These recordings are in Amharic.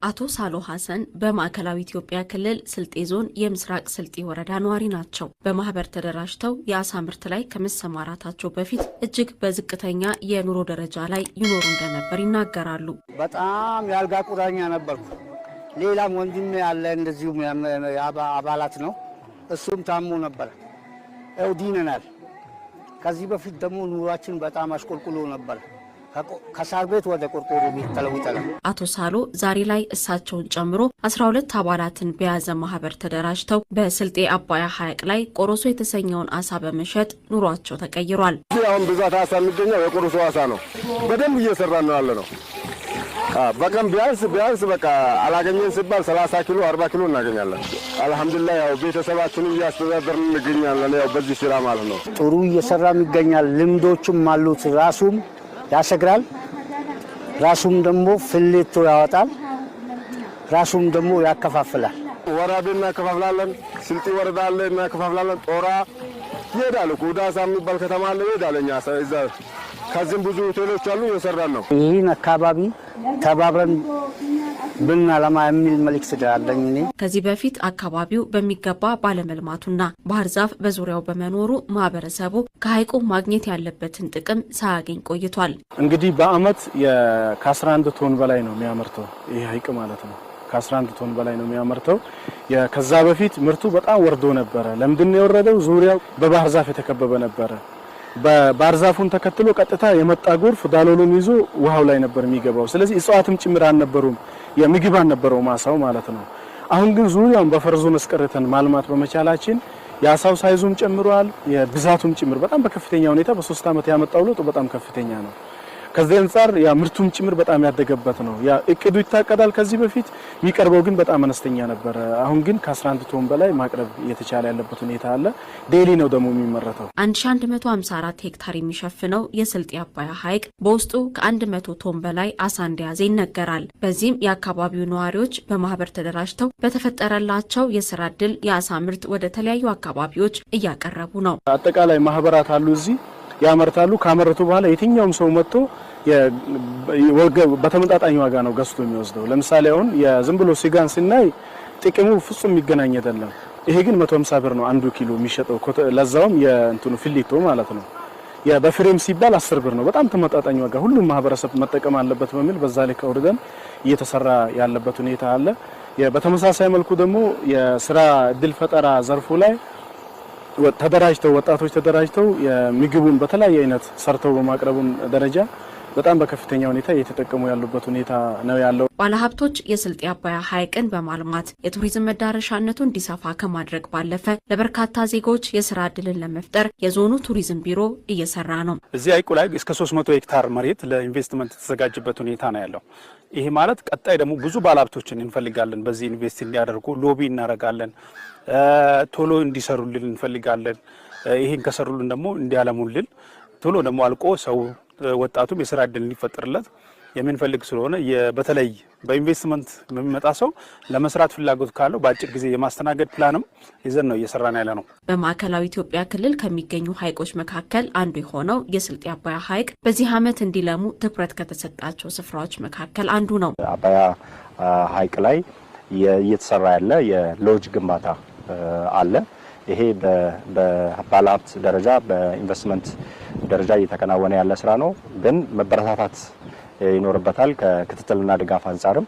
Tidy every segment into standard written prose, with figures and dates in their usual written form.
አቶ ሳሎ ሐሰን በማዕከላዊ ኢትዮጵያ ክልል ስልጤ ዞን የምስራቅ ስልጤ ወረዳ ነዋሪ ናቸው። በማህበር ተደራጅተው የአሳ ምርት ላይ ከመሰማራታቸው በፊት እጅግ በዝቅተኛ የኑሮ ደረጃ ላይ ይኖሩ እንደነበር ይናገራሉ። በጣም ያልጋ ቁራኛ ነበርኩ። ሌላም ወንድም ያለ እንደዚሁም አባላት ነው። እሱም ታሞ ነበር። እውዲነናል። ከዚህ በፊት ደግሞ ኑሯችን በጣም አሽቆልቁሎ ነበር። ከሳር ቤት ወደ ቆርቆሮ ቤት ተለውጠናል። አቶ ሳሎ ዛሬ ላይ እሳቸውን ጨምሮ 12 አባላትን በያዘ ማህበር ተደራጅተው በስልጤ አባያ ሐይቅ ላይ ቆሮሶ የተሰኘውን አሳ በመሸጥ ኑሯቸው ተቀይሯል። አሁን ብዛት አሳ የሚገኘው የቆሮሶ አሳ ነው። በደንብ እየሰራን ነው ያለ ነው። በቀን ቢያንስ በቃ አላገኘን ሲባል 30 ኪሎ 40 ኪሎ እናገኛለን። አልহামዱሊላህ ያው ቤተሰባችንን እያስተዳደርን እንገኛለን። ያው በዚህ ስራ ማለት ነው ጥሩ እየሰራም ይገኛል። ልምዶችም አሉት። ራሱም ያሰግራል። ራሱም ደግሞ ፍሌቶ ያወጣል። ራሱም ደግሞ ያከፋፍላል። ወራቤ እናከፋፍላለን። ስልጤ ወረዳ አለ እናከፋፍላለን። ጦራ ይሄዳል። ጉዳሳ የሚባል ከተማ አለ ይሄዳልኛ እዛ ከዚህም ብዙ ሆቴሎች አሉ እየሰራን ነው። ይህን አካባቢ ተባብረን ብናለማ የሚል መልእክት አለኝ እኔ። ከዚህ በፊት አካባቢው በሚገባ ባለመልማቱና ባህር ዛፍ በዙሪያው በመኖሩ ማህበረሰቡ ከሐይቁ ማግኘት ያለበትን ጥቅም ሳያገኝ ቆይቷል። እንግዲህ በአመት ከ11 ቶን በላይ ነው የሚያመርተው ይህ ሐይቅ ማለት ነው። ከ11 ቶን በላይ ነው የሚያመርተው። ከዛ በፊት ምርቱ በጣም ወርዶ ነበረ። ለምንድነው የወረደው? ዙሪያው በባህር ዛፍ የተከበበ ነበረ። በባህር ዛፉን ተከትሎ ቀጥታ የመጣ ጎርፍ ዳሎሉን ይዞ ውሃው ላይ ነበር የሚገባው። ስለዚህ እጽዋትም ጭምር አልነበሩም፣ የምግብ አልነበረው ማሳው ማለት ነው። አሁን ግን ዙሪያውን በፈርዞን አስቀርተን ማልማት በመቻላችን የአሳው ሳይዙም ጨምሯል፣ የብዛቱም ጭምር በጣም በከፍተኛ ሁኔታ በ3 አመት ያመጣው ለውጥ በጣም ከፍተኛ ነው። ከዚህ አንፃር ያ ምርቱም ጭምር በጣም ያደገበት ነው። ያ እቅዱ ይታቀዳል። ከዚህ በፊት የሚቀርበው ግን በጣም አነስተኛ ነበር። አሁን ግን ከ11 ቶን በላይ ማቅረብ እየተቻለ ያለበት ሁኔታ አለ። ዴሊ ነው ደግሞ የሚመረተው። 1154 ሄክታር የሚሸፍነው የስልጤ አባያ ሐይቅ በውስጡ ከ100 ቶን በላይ አሳ እንደያዘ ይነገራል። በዚህም የአካባቢው ነዋሪዎች በማህበር ተደራጅተው በተፈጠረላቸው የስራ ዕድል የአሳ ምርት ወደ ተለያዩ አካባቢዎች እያቀረቡ ነው። አጠቃላይ ማህበራት አሉ እዚህ ያመርታሉ። ካመረቱ በኋላ የትኛውም ሰው መጥቶ በተመጣጣኝ ዋጋ ነው ገዝቶ የሚወስደው። ለምሳሌ አሁን የዝም ብሎ ስጋን ስናይ ጥቅሙ ፍጹም የሚገናኝ አይደለም። ይሄ ግን 150 ብር ነው 1 ኪሎ የሚሸጠው። ለዛውም የእንትኑ ፍሊቶ ማለት ነው። በፍሬም ሲባል 10 ብር ነው። በጣም ተመጣጣኝ ዋጋ ሁሉም ማህበረሰብ መጠቀም አለበት በሚል በዛ ላይ ከወርደን እየተሰራ ያለበት ሁኔታ አለ። በተመሳሳይ መልኩ ደግሞ የስራ እድል ፈጠራ ዘርፉ ላይ ተደራጅተው ወጣቶች ተደራጅተው የምግቡን በተለያየ አይነት ሰርተው በማቅረቡን ደረጃ በጣም በከፍተኛ ሁኔታ እየተጠቀሙ ያሉበት ሁኔታ ነው ያለው። ባለሀብቶች የስልጤ አባያ ሐይቅን በማልማት የቱሪዝም መዳረሻነቱ እንዲሰፋ ከማድረግ ባለፈ ለበርካታ ዜጎች የስራ ዕድልን ለመፍጠር የዞኑ ቱሪዝም ቢሮ እየሰራ ነው። እዚህ ሐይቁ ላይ እስከ 300 ሄክታር መሬት ለኢንቨስትመንት የተዘጋጀበት ሁኔታ ነው ያለው። ይሄ ማለት ቀጣይ ደግሞ ብዙ ባለሀብቶችን እንፈልጋለን። በዚህ ኢንቨስት እንዲያደርጉ ሎቢ እናደርጋለን። ቶሎ እንዲሰሩልን እንፈልጋለን። ይሄን ከሰሩልን ደግሞ እንዲያለሙልን ቶሎ ደግሞ አልቆ ሰው ወጣቱም የስራ ዕድል እንዲፈጠርለት የምንፈልግ ስለሆነ በተለይ በኢንቨስትመንት የሚመጣ ሰው ለመስራት ፍላጎት ካለው በአጭር ጊዜ የማስተናገድ ፕላንም ይዘን ነው እየሰራን ያለ ነው። በማዕከላዊ ኢትዮጵያ ክልል ከሚገኙ ሐይቆች መካከል አንዱ የሆነው የስልጤ አባያ ሐይቅ በዚህ አመት እንዲለሙ ትኩረት ከተሰጣቸው ስፍራዎች መካከል አንዱ ነው። አባያ ሐይቅ ላይ እየተሰራ ያለ የሎጅ ግንባታ አለ። ይሄ በባለሀብት ደረጃ በኢንቨስትመንት ደረጃ እየተከናወነ ያለ ስራ ነው። ግን መበረታታት ይኖርበታል። ከክትትልና ድጋፍ አንጻርም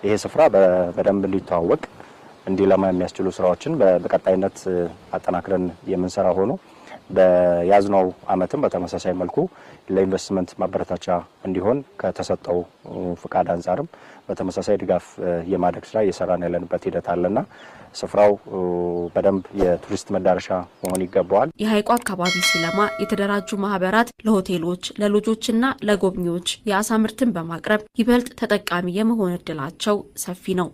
ይሄ ስፍራ በደንብ እንዲተዋወቅ እንዲለማ የሚያስችሉ ስራዎችን በቀጣይነት አጠናክረን የምንሰራ ሆኖ በያዝነው አመትም በተመሳሳይ መልኩ ለኢንቨስትመንት ማበረታቻ እንዲሆን ከተሰጠው ፍቃድ አንጻርም በተመሳሳይ ድጋፍ የማድረግ ስራ እየሰራን ያለንበት ሂደት አለና ስፍራው በደንብ የቱሪስት መዳረሻ መሆን ይገባዋል። የሐይቁ አካባቢ ሲለማ የተደራጁ ማህበራት ለሆቴሎች፣ ለሎጆችና ለጎብኚዎች የአሳ ምርትን በማቅረብ ይበልጥ ተጠቃሚ የመሆን እድላቸው ሰፊ ነው።